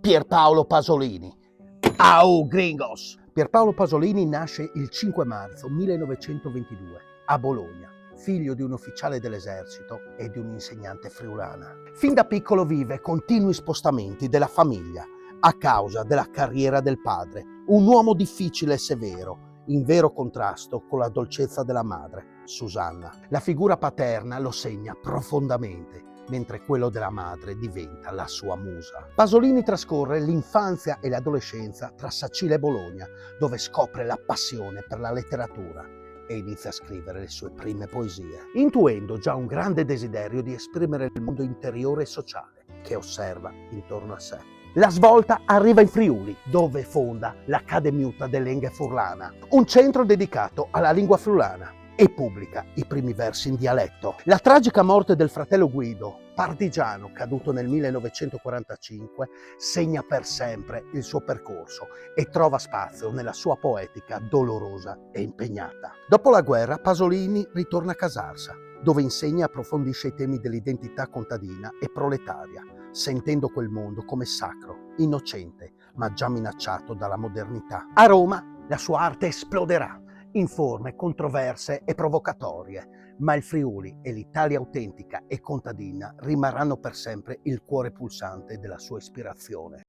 Pierpaolo Pasolini. Au gringos! Pierpaolo Pasolini nasce il 5 marzo 1922 a Bologna, figlio di un ufficiale dell'esercito e di un'insegnante friulana. Fin da piccolo vive continui spostamenti della famiglia a causa della carriera del padre, un uomo difficile e severo, in vero contrasto con la dolcezza della madre, Susanna. La figura paterna lo segna profondamente, mentre quello della madre diventa la sua musa. Pasolini trascorre l'infanzia e l'adolescenza tra Sacile e Bologna, dove scopre la passione per la letteratura e inizia a scrivere le sue prime poesie, intuendo già un grande desiderio di esprimere il mondo interiore e sociale che osserva intorno a sé. La svolta arriva in Friuli, dove fonda l'Accademiuta dell'Enga Furlana, un centro dedicato alla lingua friulana, e pubblica i primi versi in dialetto. La tragica morte del fratello Guido, partigiano caduto nel 1945, segna per sempre il suo percorso e trova spazio nella sua poetica dolorosa e impegnata. Dopo la guerra, Pasolini ritorna a Casarsa, dove insegna e approfondisce i temi dell'identità contadina e proletaria, sentendo quel mondo come sacro, innocente, ma già minacciato dalla modernità. A Roma la sua arte esploderà in forme controverse e provocatorie, ma il Friuli e l'Italia autentica e contadina rimarranno per sempre il cuore pulsante della sua ispirazione.